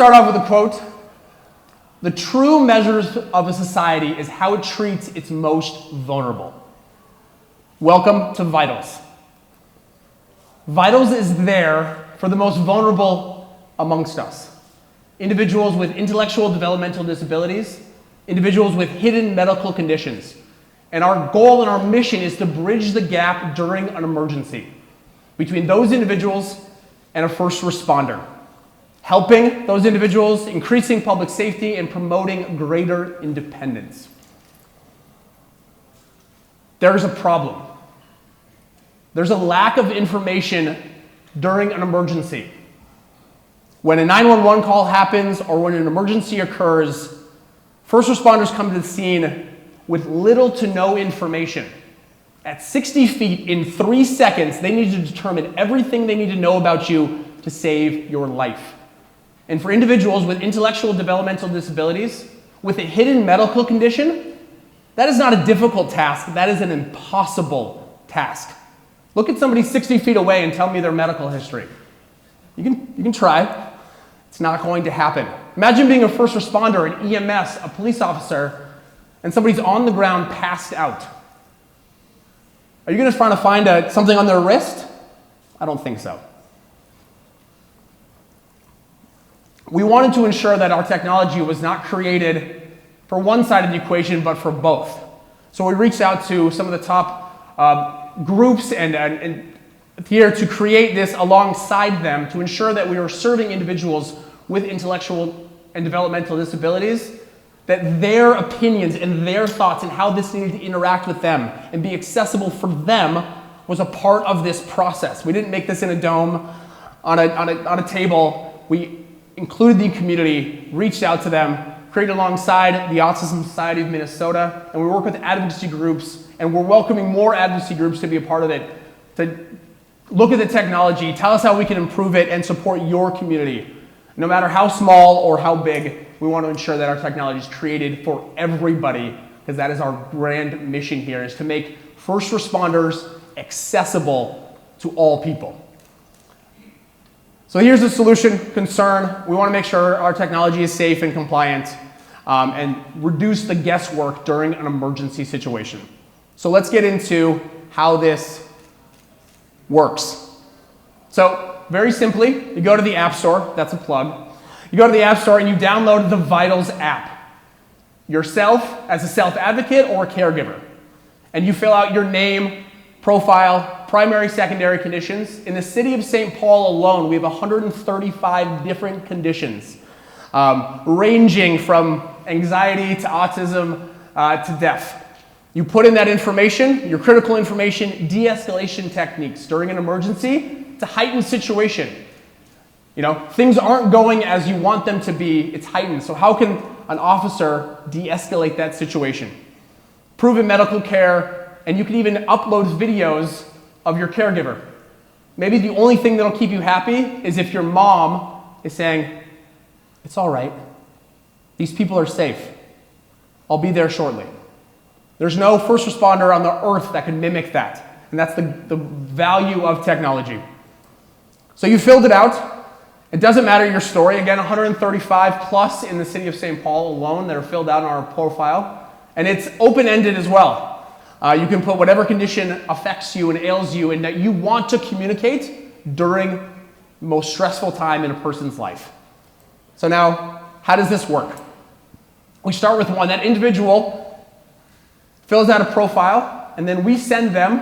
start off with a quote. The true measures of a society is how it treats its most vulnerable. Welcome to Vitals. Vitals is there for the most vulnerable amongst us. Individuals with intellectual developmental disabilities, individuals with hidden medical conditions. And our goal and our mission is to bridge the gap during an emergency between those individuals and a first responder, helping those individuals, increasing public safety, and promoting greater independence. There's a problem. There's a lack of information during an emergency. When a 911 call happens or when an emergency occurs, first responders come to the scene with little to no information. At 60 feet, in 3 seconds, they need to determine everything they need to know about you to save your life. And for individuals with intellectual developmental disabilities, with a hidden medical condition, that is not a difficult task, that is an impossible task. Look at somebody 60 feet away and tell me their medical history. You can try. It's not going to happen. Imagine being a first responder, an EMS, a police officer, and somebody's on the ground passed out. Are you going to try to find something on their wrist? I don't think so. We wanted to ensure that our technology was not created for one side of the equation, but for both. So we reached out to some of the top groups and here to create this alongside them to ensure that we are serving individuals with intellectual and developmental disabilities, that their opinions and their thoughts and how this needed to interact with them and be accessible for them was a part of this process. We didn't make this in a dome on a table. We included the community, reached out to them, created alongside the Autism Society of Minnesota, and we work with advocacy groups, and we're welcoming more advocacy groups to be a part of it, to look at the technology, tell us how we can improve it, and support your community. No matter how small or how big, we want to ensure that our technology is created for everybody, because that is our grand mission here, is to make first responders accessible to all people. So here's the solution concern. We want to make sure our technology is safe and compliant and reduce the guesswork during an emergency situation. So let's get into how this works. So very simply, you go to the App Store. That's a plug. You go to the App Store and you download the Vitals app. Yourself as a self-advocate or a caregiver. And you fill out your name, profile, primary, secondary conditions. In the city of St. Paul alone, we have 135 different conditions, ranging from anxiety to autism to deaf. You put in that information, your critical information, de-escalation techniques during an emergency. It's a heightened situation. You know, things aren't going as you want them to be. It's heightened. So how can an officer de-escalate that situation? Proven medical care, and you can even upload videos of your caregiver. Maybe the only thing that'll keep you happy is if your mom is saying, "It's all right. These people are safe. I'll be there shortly." There's no first responder on the earth that can mimic that. And that's the value of technology. So you filled it out. It doesn't matter your story. Again, 135 plus in the city of St. Paul alone that are filled out on our profile. And it's open-ended as well. You can put whatever condition affects you and ails you and that you want to communicate during the most stressful time in a person's life. So now, how does this work? We start with one. That individual fills out a profile, and then we send them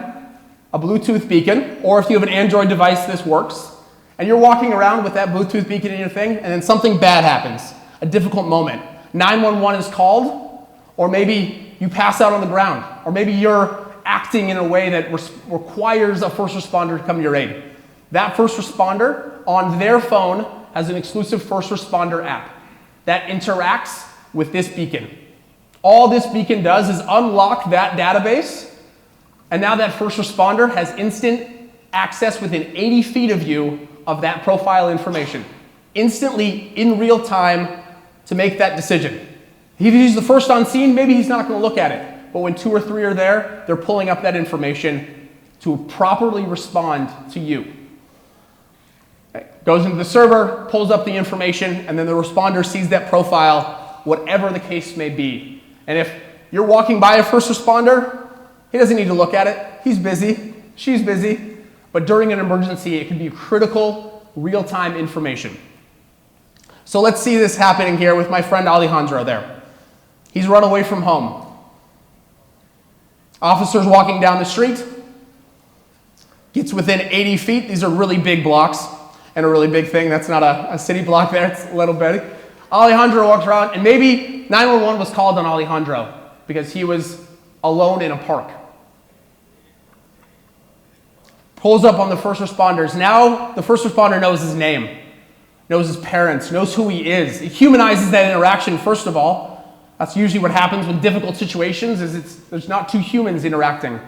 a Bluetooth beacon, or if you have an Android device, this works. And you're walking around with that Bluetooth beacon in your thing, and then something bad happens, a difficult moment. 911 is called, or maybe you pass out on the ground, or maybe you're acting in a way that requires a first responder to come to your aid. That first responder on their phone has an exclusive first responder app that interacts with this beacon. All this beacon does is unlock that database, and now that first responder has instant access within 80 feet of you of that profile information, instantly in real time to make that decision. If he's the first on scene, maybe he's not going to look at it, but when 2 or 3 are there, they're pulling up that information to properly respond to you. Okay. goes into the server, pulls up the information, and then the responder sees that profile, whatever the case may be. And if you're walking by a first responder, he doesn't need to look at it. He's busy, she's busy. But during an emergency, it can be critical, real-time information. So let's see this happening here with my friend Alejandro there. He's run away from home. Officer's walking down the street, gets within 80 feet. These are really big blocks and a really big thing. That's not a city block there, it's a little bit. Alejandro walks around, and maybe 911 was called on Alejandro because he was alone in a park. Pulls up on the first responders. Now the first responder knows his name, knows his parents, knows who he is. It humanizes that interaction, first of all. That's usually what happens with difficult situations, is there's not two humans interacting.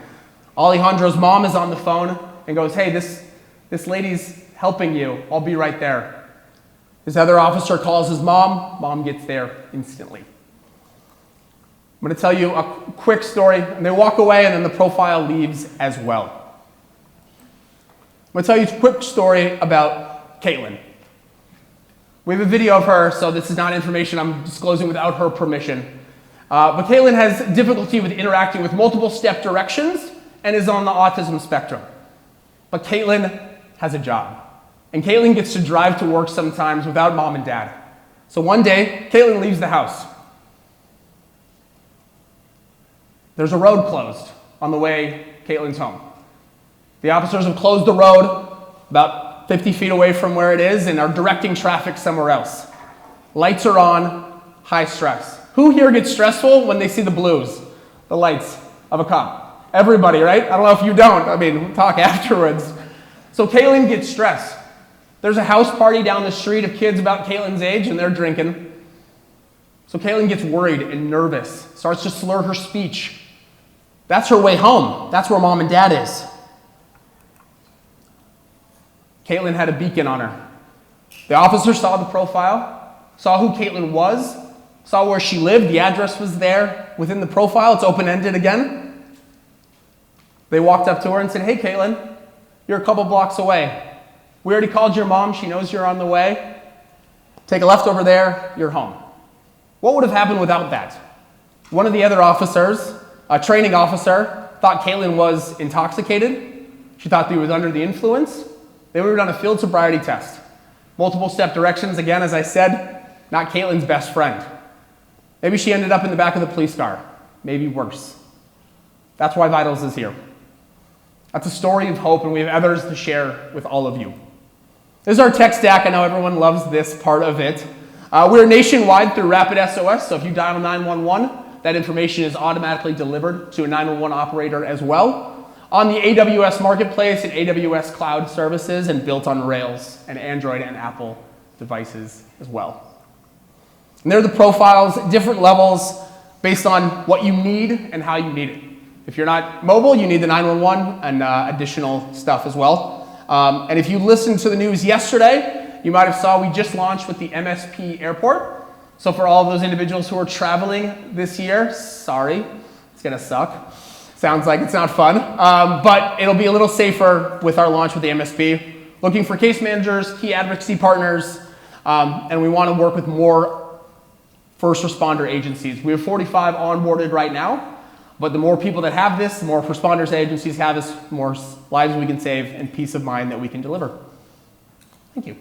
Alejandro's mom is on the phone and goes, hey, this lady's helping you. I'll be right there. This other officer calls his mom. Mom gets there instantly. I'm going to tell you a quick story, and they walk away, and then the profile leaves as well. I'm going to tell you a quick story about Caitlin. We have a video of her, so this is not information I'm disclosing without her permission. But Caitlin has difficulty with interacting with multiple step directions and is on the autism spectrum. But Caitlin has a job. And Caitlin gets to drive to work sometimes without mom and dad. So one day, Caitlin leaves the house. There's a road closed on the way Caitlin's home. The officers have closed the road about 50 feet away from where it is and are directing traffic somewhere else. Lights are on, high stress. Who here gets stressful when they see the blues, the lights of a cop? Everybody, right? I don't know if you don't. I mean, we'll talk afterwards. So Caitlin gets stressed. There's a house party down the street of kids about Caitlin's age, and they're drinking. So Caitlin gets worried and nervous, starts to slur her speech. That's her way home. That's where mom and dad is. Caitlin had a beacon on her. The officer saw the profile, saw who Caitlin was, saw where she lived. The address was there within the profile. It's open-ended again. They walked up to her and said, hey, Caitlin, you're a couple blocks away. We already called your mom. She knows you're on the way. Take a left over there. You're home. What would have happened without that? One of the other officers, a training officer, thought Caitlin was intoxicated. She thought he was under the influence. They would have done a field sobriety test. Multiple step directions, again, as I said, not Caitlin's best friend. Maybe she ended up in the back of the police car. Maybe worse. That's why Vitals is here. That's a story of hope, and we have others to share with all of you. This is our tech stack. I know everyone loves this part of it. We're nationwide through Rapid SOS, so if you dial 911, that information is automatically delivered to a 911 operator as well. On the AWS Marketplace and AWS Cloud Services, and built on Rails and Android and Apple devices as well. And there are the profiles, different levels based on what you need and how you need it. If you're not mobile, you need the 911 and additional stuff as well. And if you listened to the news yesterday, you might have saw we just launched with the MSP Airport. So for all of those individuals who are traveling this year, sorry, it's gonna suck. Sounds like it's not fun, but it'll be a little safer with our launch with the MSP. Looking for case managers, key advocacy partners, and we want to work with more first responder agencies. We have 45 onboarded right now, but the more people that have this, the more responders agencies have this, the more lives we can save and peace of mind that we can deliver. Thank you.